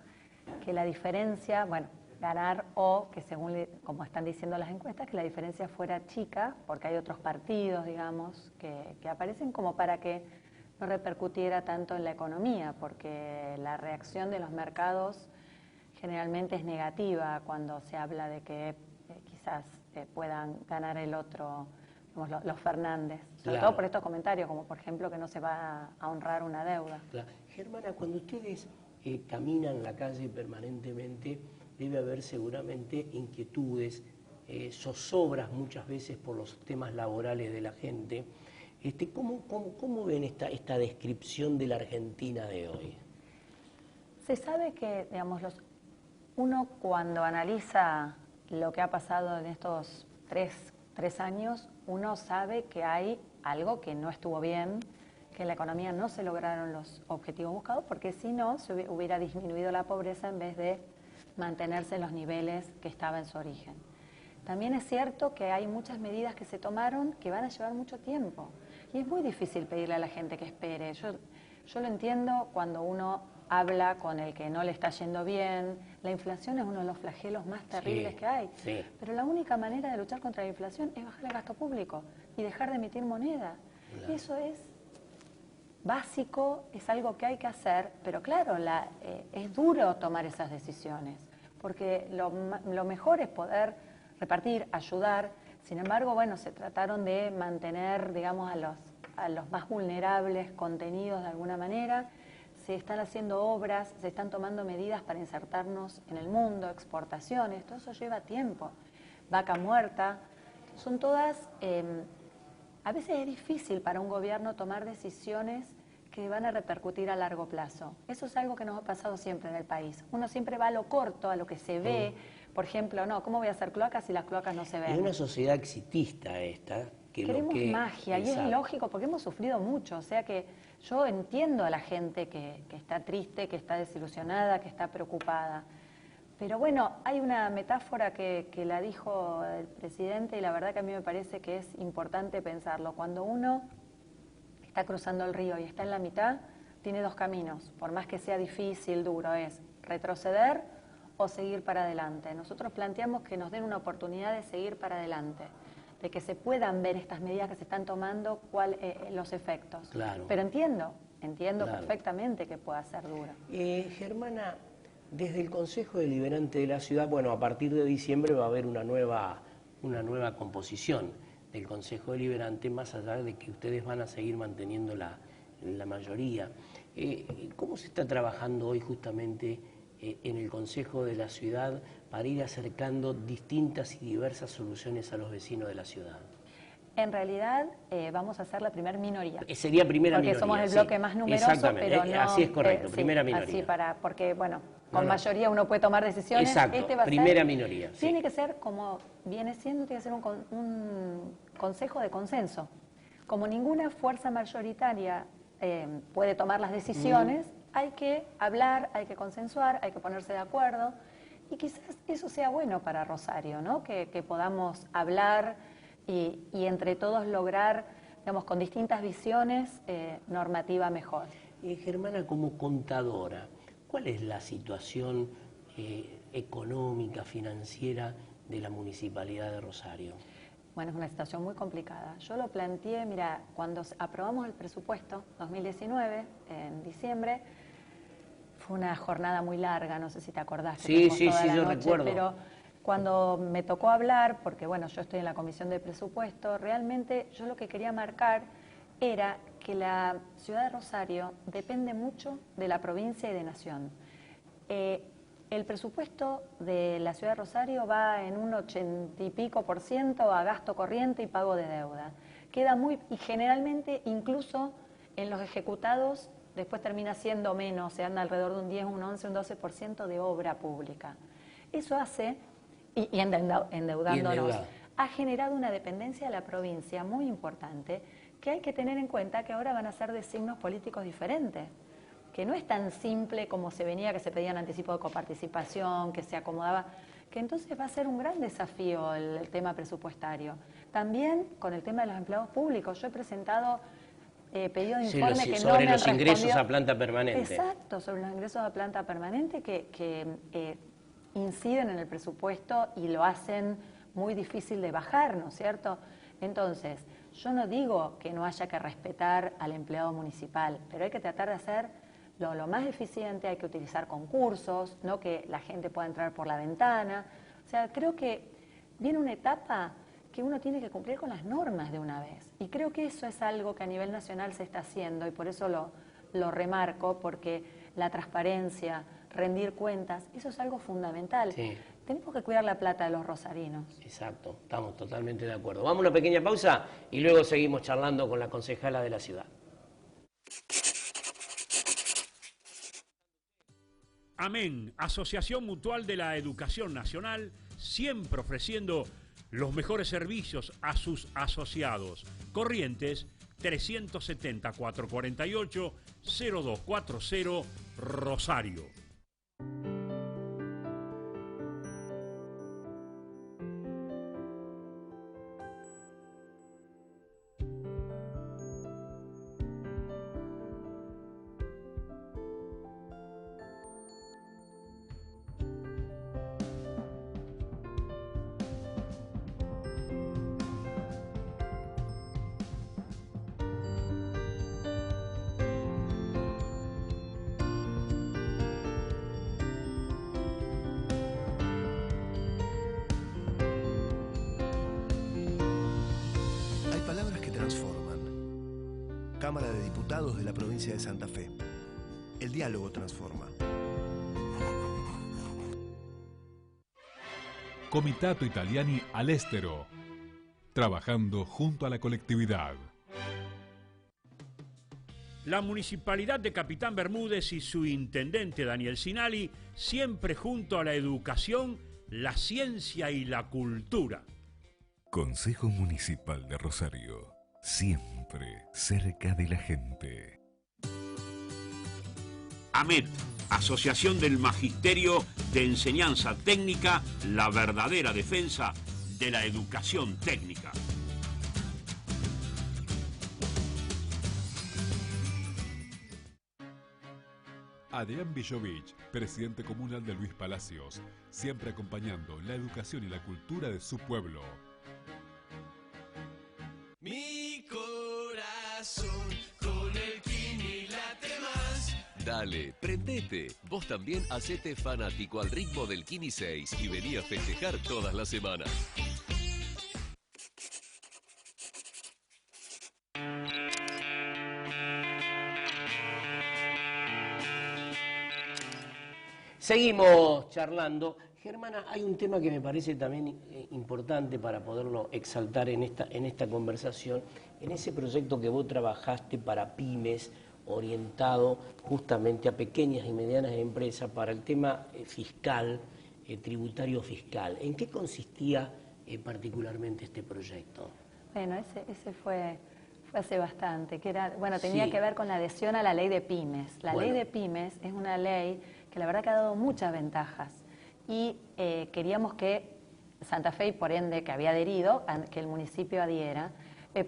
que la diferencia, bueno, ganar o que según como están diciendo las encuestas, que la diferencia fuera chica, porque hay otros partidos, digamos, que aparecen como para que no repercutiera tanto en la economía, porque la reacción de los mercados generalmente es negativa cuando se habla de que quizás puedan ganar el otro, digamos, los Fernández, sobre todo por estos comentarios, como por ejemplo que no se va a honrar una deuda. Claro. Germana, cuando ustedes caminan la calle permanentemente, debe haber seguramente inquietudes, zozobras muchas veces por los temas laborales de la gente. ¿Cómo ven esta descripción de la Argentina de hoy? Se sabe que, digamos, uno cuando analiza lo que ha pasado en estos tres años, uno sabe que hay algo que no estuvo bien, que en la economía no se lograron los objetivos buscados, porque si no, se hubiera disminuido la pobreza en vez de mantenerse en los niveles que estaba en su origen. También es cierto que hay muchas medidas que se tomaron que van a llevar mucho tiempo. Y es muy difícil pedirle a la gente que espere. Yo lo entiendo cuando uno habla con el que no le está yendo bien. La inflación es uno de los flagelos más terribles que hay. Sí. Pero la única manera de luchar contra la inflación es bajar el gasto público y dejar de emitir moneda. Claro. Y eso es básico, es algo que hay que hacer, pero claro, es duro tomar esas decisiones, porque lo mejor es poder repartir, ayudar. Sin embargo, bueno, se trataron de mantener, digamos, a los más vulnerables contenidos de alguna manera. Se están haciendo obras, se están tomando medidas para insertarnos en el mundo, exportaciones, todo eso lleva tiempo. Vaca muerta, son todas... a veces es difícil para un gobierno tomar decisiones que van a repercutir a largo plazo. Eso es algo que nos ha pasado siempre en el país. Uno siempre va a lo corto, a lo que se ve. Por ejemplo, no, ¿cómo voy a hacer cloacas si las cloacas no se ven? Es una sociedad exitista esta. Queremos magia, y es lógico porque hemos sufrido mucho. O sea que yo entiendo a la gente que está triste, que está desilusionada, que está preocupada. Pero bueno, hay una metáfora que la dijo el presidente y la verdad que a mí me parece que es importante pensarlo. Cuando uno está cruzando el río y está en la mitad, tiene dos caminos. Por más que sea difícil, duro, es retroceder o seguir para adelante. Nosotros planteamos que nos den una oportunidad de seguir para adelante, de que se puedan ver estas medidas que se están tomando, los efectos. Claro. Pero entiendo claro, perfectamente que pueda ser duro. Germana, desde el Consejo Deliberante de la Ciudad, bueno, a partir de diciembre va a haber una nueva composición del Consejo Deliberante, más allá de que ustedes van a seguir manteniendo la mayoría. ¿Cómo se está trabajando hoy justamente en el Consejo de la Ciudad para ir acercando distintas y diversas soluciones a los vecinos de la ciudad? En realidad vamos a ser la primera minoría. Sería primera minoría. Porque somos el bloque más numeroso, pero no... Así es correcto, primera sí, minoría. Así porque, bueno, con mayoría uno puede tomar decisiones. Exacto, va a primera ser, minoría. Sí. Tiene que ser como viene siendo, tiene que ser un consejo de consenso. Como ninguna fuerza mayoritaria puede tomar las decisiones, hay que hablar, hay que consensuar, hay que ponerse de acuerdo. Y quizás eso sea bueno para Rosario, ¿no? Que podamos hablar y entre todos lograr, digamos, con distintas visiones, normativa mejor. Germana, como contadora, ¿cuál es la situación económica, financiera de la Municipalidad de Rosario? Bueno, es una situación muy complicada. Yo lo planteé, mira, cuando aprobamos el presupuesto 2019, en diciembre, fue una jornada muy larga, no sé si te acordás. Sí, yo noche, recuerdo. Pero cuando me tocó hablar, porque bueno, yo estoy en la Comisión de Presupuesto, realmente yo lo que quería marcar era que la ciudad de Rosario depende mucho de la provincia y de Nación. El presupuesto de la ciudad de Rosario va en un 80 y pico % a gasto corriente y pago de deuda. Queda y generalmente incluso en los ejecutados después termina siendo menos, se anda alrededor de un 10, un 11, un 12% de obra pública. Eso hace, y endeudándonos, ha generado una dependencia de la provincia muy importante que hay que tener en cuenta que ahora van a ser de signos políticos diferentes, que no es tan simple como se venía, que se pedían anticipo de coparticipación, que se acomodaba, que entonces va a ser un gran desafío el tema presupuestario. También con el tema de los empleados públicos, yo he presentado pedido de informe que no me han respondido. Sobre los ingresos a planta permanente. Exacto, sobre los ingresos a planta permanente que inciden en el presupuesto y lo hacen muy difícil de bajar, ¿no es cierto? Entonces, yo no digo que no haya que respetar al empleado municipal, pero hay que tratar de hacer lo más eficiente, hay que utilizar concursos, no que la gente pueda entrar por la ventana. O sea, creo que viene una etapa que uno tiene que cumplir con las normas de una vez. Y creo que eso es algo que a nivel nacional se está haciendo y por eso lo remarco, porque la transparencia, rendir cuentas, eso es algo fundamental. Sí. Tenemos que cuidar la plata de los rosarinos. Exacto, estamos totalmente de acuerdo. Vamos a una pequeña pausa y luego seguimos charlando con la concejala de la ciudad. Amén, Asociación Mutual de la Educación Nacional, siempre ofreciendo los mejores servicios a sus asociados. Corrientes 370-448-0240, Rosario. Hay palabras que transforman. Cámara de Diputados de la provincia de Santa Fe. El diálogo transforma. Comitato Italiani all'estero. Trabajando junto a la colectividad. La Municipalidad de Capitán Bermúdez y su intendente Daniel Sinali, siempre junto a la educación, la ciencia y la cultura. Consejo Municipal de Rosario, siempre cerca de la gente. AMET, Asociación del Magisterio de Enseñanza Técnica, la verdadera defensa de la educación técnica. Adrián Villovich, presidente comunal de Luis Palacios, siempre acompañando la educación y la cultura de su pueblo. Mi corazón con el Kini late más. Dale, prendete. Vos también hacete fanático al ritmo del Kini 6 y vení a festejar todas las semanas. Seguimos charlando. Germana, hay un tema que me parece también importante para poderlo exaltar en esta conversación. En ese proyecto que vos trabajaste para pymes, orientado justamente a pequeñas y medianas empresas para el tema fiscal, tributario fiscal. ¿En qué consistía particularmente este proyecto? Bueno, ese fue hace bastante, que era, bueno, tenía Sí. que ver con la adhesión a la ley de pymes. La Bueno. ley de pymes es una ley que la verdad que ha dado muchas ventajas y queríamos que Santa Fe, y por ende que había adherido, que el municipio adhiera,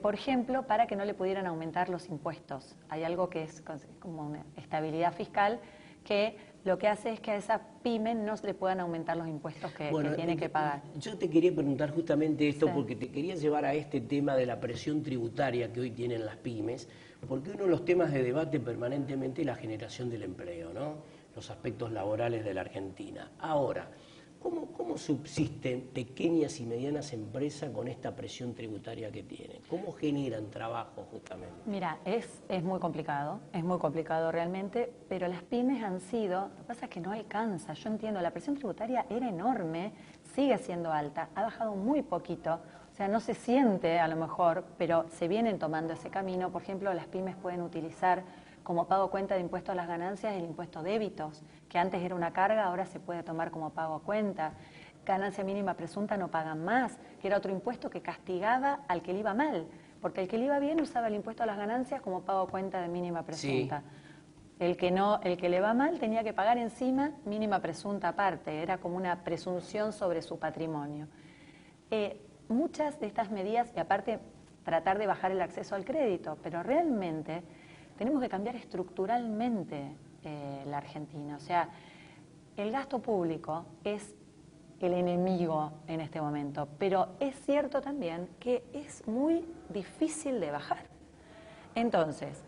por ejemplo, para que no le pudieran aumentar los impuestos. Hay algo que es como una estabilidad fiscal que lo que hace es que a esa pyme no le puedan aumentar los impuestos que tiene que pagar. Yo te quería preguntar justamente esto Sí. porque te quería llevar a este tema de la presión tributaria que hoy tienen las pymes, porque uno de los temas de debate permanentemente es la generación del empleo, ¿no? Los aspectos laborales de la Argentina. Ahora, ¿cómo subsisten pequeñas y medianas empresas con esta presión tributaria que tienen? ¿Cómo generan trabajo justamente? Mira, es muy complicado realmente, pero las pymes han sido, lo que pasa es que no alcanza, yo entiendo, la presión tributaria era enorme, sigue siendo alta, ha bajado muy poquito, o sea, no se siente a lo mejor, pero se vienen tomando ese camino. Por ejemplo, las pymes pueden utilizar como pago cuenta de impuesto a las ganancias el impuesto débitos, que antes era una carga, ahora se puede tomar como pago a cuenta. Ganancia mínima presunta no pagan más, que era otro impuesto que castigaba al que le iba mal, porque el que le iba bien usaba el impuesto a las ganancias como pago a cuenta de mínima presunta. Sí. El que le va mal tenía que pagar encima mínima presunta aparte, era como una presunción sobre su patrimonio. Muchas de estas medidas, y aparte tratar de bajar el acceso al crédito, pero realmente tenemos que cambiar estructuralmente la Argentina. O sea, el gasto público es el enemigo en este momento, pero es cierto también que es muy difícil de bajar. Entonces,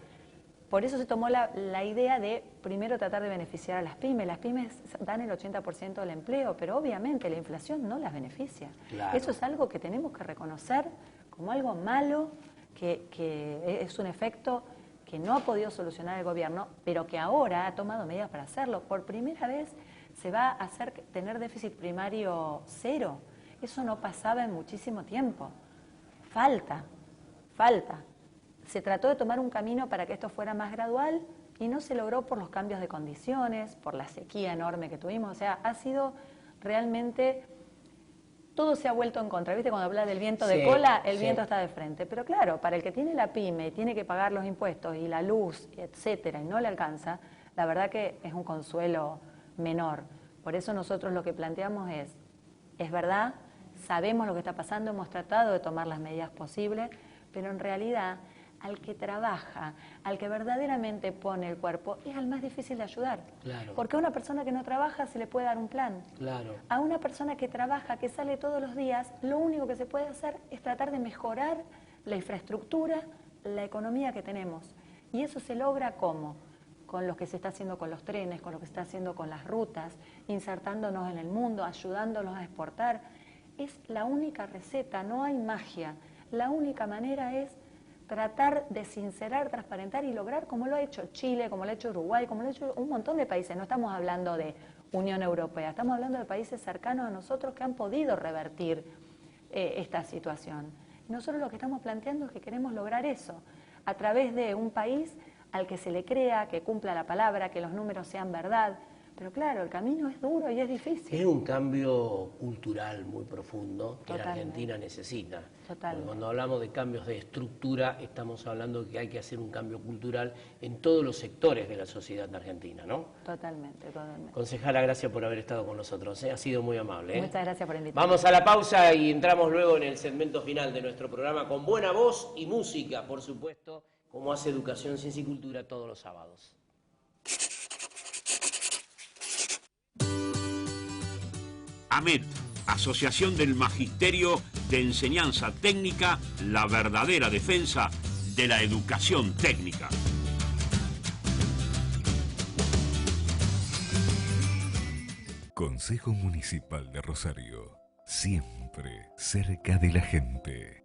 por eso se tomó la idea de primero tratar de beneficiar a las pymes. Las pymes dan el 80% del empleo, pero obviamente la inflación no las beneficia. Claro. Eso es algo que tenemos que reconocer como algo malo, que es un efecto que no ha podido solucionar el gobierno, pero que ahora ha tomado medidas para hacerlo. Por primera vez se va a hacer tener déficit primario cero. Eso no pasaba en muchísimo tiempo. Falta. Se trató de tomar un camino para que esto fuera más gradual y no se logró por los cambios de condiciones, por la sequía enorme que tuvimos. O sea, ha sido realmente... Todo se ha vuelto en contra. ¿Viste? Cuando habla del viento de cola, el viento está de frente. Pero claro, para el que tiene la pyme y tiene que pagar los impuestos y la luz, etcétera, y no le alcanza, la verdad que es un consuelo menor. Por eso nosotros lo que planteamos es verdad, sabemos lo que está pasando, hemos tratado de tomar las medidas posibles, pero en realidad al que trabaja, al que verdaderamente pone el cuerpo, es al más difícil de ayudar. Claro. Porque a una persona que no trabaja se le puede dar un plan. Claro. A una persona que trabaja, que sale todos los días, lo único que se puede hacer es tratar de mejorar la infraestructura, la economía que tenemos. Y eso se logra ¿cómo? Con lo que se está haciendo con los trenes, con lo que se está haciendo con las rutas, insertándonos en el mundo, ayudándonos a exportar. Es la única receta, no hay magia. La única manera es tratar de sincerar, transparentar y lograr, como lo ha hecho Chile, como lo ha hecho Uruguay, como lo ha hecho un montón de países. No estamos hablando de Unión Europea, estamos hablando de países cercanos a nosotros que han podido revertir esta situación. Y nosotros lo que estamos planteando es que queremos lograr eso, a través de un país al que se le crea, que cumpla la palabra, que los números sean verdad. Pero claro, el camino es duro y es difícil. Es un cambio cultural muy profundo que la Totalmente. Argentina necesita. Totalmente. Cuando hablamos de cambios de estructura, estamos hablando de que hay que hacer un cambio cultural en todos los sectores de la sociedad argentina, ¿no? Totalmente. Concejala, gracias por haber estado con nosotros, ha sido muy amable. Muchas gracias por invitarme. Vamos a la pausa y entramos luego en el segmento final de nuestro programa con buena voz y música, por supuesto, como hace Educación, Ciencia y Cultura todos los sábados. AMET, Asociación del Magisterio de Enseñanza Técnica, la verdadera defensa de la educación técnica. Consejo Municipal de Rosario, siempre cerca de la gente.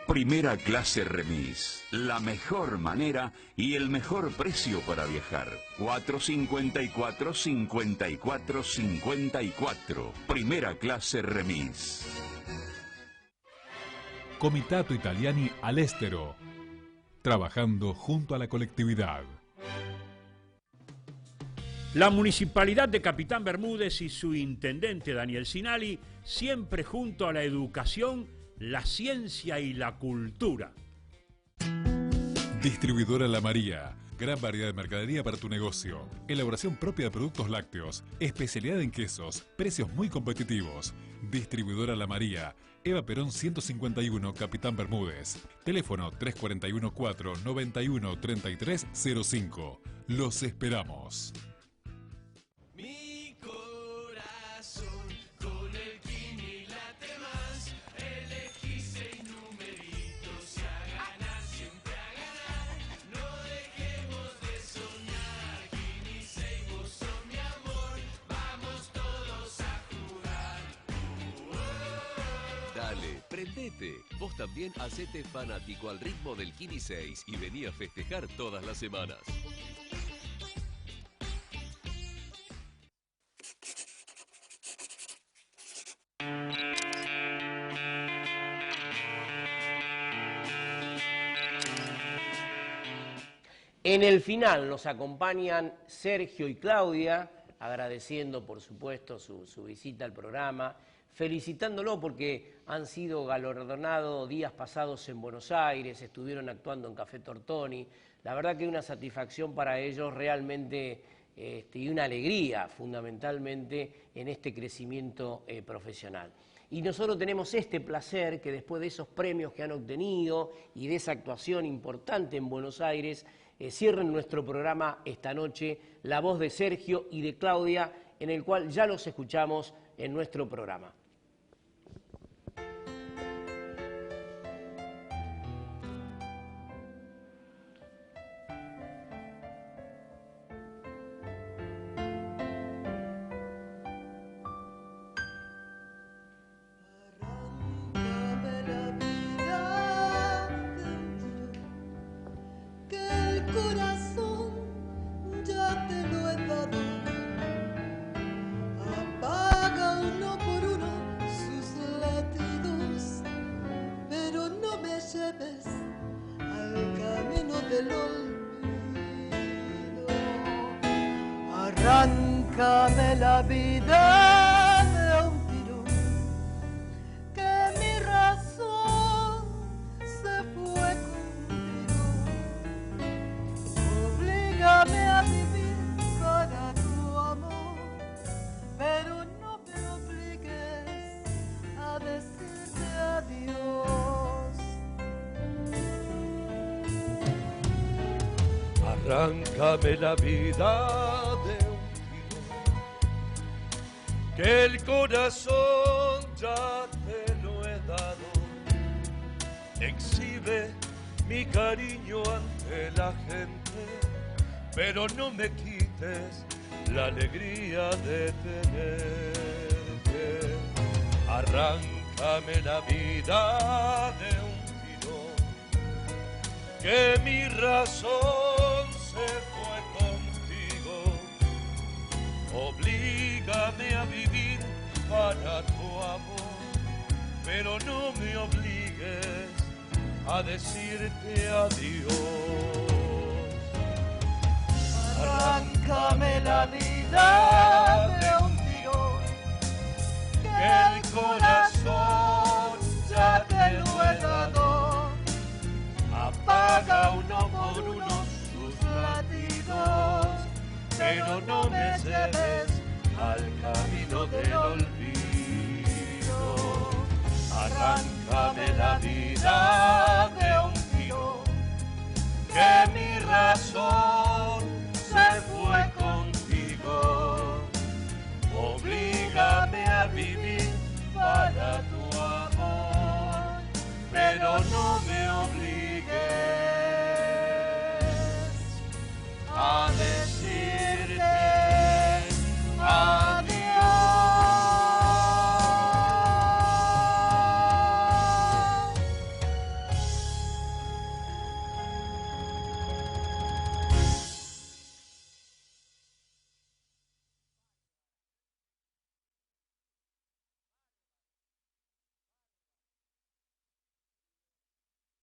Primera clase remis, la mejor manera y el mejor precio para viajar. 454-54-54. Primera clase remis. Comitato Italiani all'estero, trabajando junto a la colectividad. La Municipalidad de Capitán Bermúdez y su intendente Daniel Sinali, siempre junto a la educación, la ciencia y la cultura. Distribuidora La María. Gran variedad de mercadería para tu negocio. Elaboración propia de productos lácteos. Especialidad en quesos. Precios muy competitivos. Distribuidora La María. Eva Perón 151, Capitán Bermúdez. Teléfono 341-491-3305. Los esperamos. Mi corazón con el Kini late más. Elegí 6 numeritos y a ganar, siempre a ganar. No dejemos de soñar. Kini 6, vos sos mi amor. Vamos todos a jugar. Dale, prendete. Vos también hacete fanático al ritmo del Kini 6 y vení a festejar todas las semanas. En el final nos acompañan Sergio y Claudia, agradeciendo por supuesto su visita al programa, felicitándolo porque han sido galardonados días pasados en Buenos Aires, estuvieron actuando en Café Tortoni. La verdad que es una satisfacción para ellos realmente y una alegría fundamentalmente en este crecimiento profesional. Y nosotros tenemos este placer que después de esos premios que han obtenido y de esa actuación importante en Buenos Aires, cierren nuestro programa esta noche, la voz de Sergio y de Claudia, en el cual ya los escuchamos en nuestro programa. Arráncame la vida de un tirón, que mi razón se fue contigo. Oblígame a vivir para tu amor, pero no me obligues a decirte adiós. Arráncame la vida de un tiro, que el corazón ya te lo he dado. Exhibe mi cariño ante la gente, pero no me quites la alegría de tenerte. Arráncame la vida de un tiro, que mi razón se fue contigo. Oblígame a vivir para tu amor, pero no me obligues a decirte adiós. Arráncame la vida de un tiro, que el corazón ya te lo he dado. Apaga uno por uno sus latidos, pero no me lleves al camino del olvido. Arráncame la vida de un tiro, que mi razón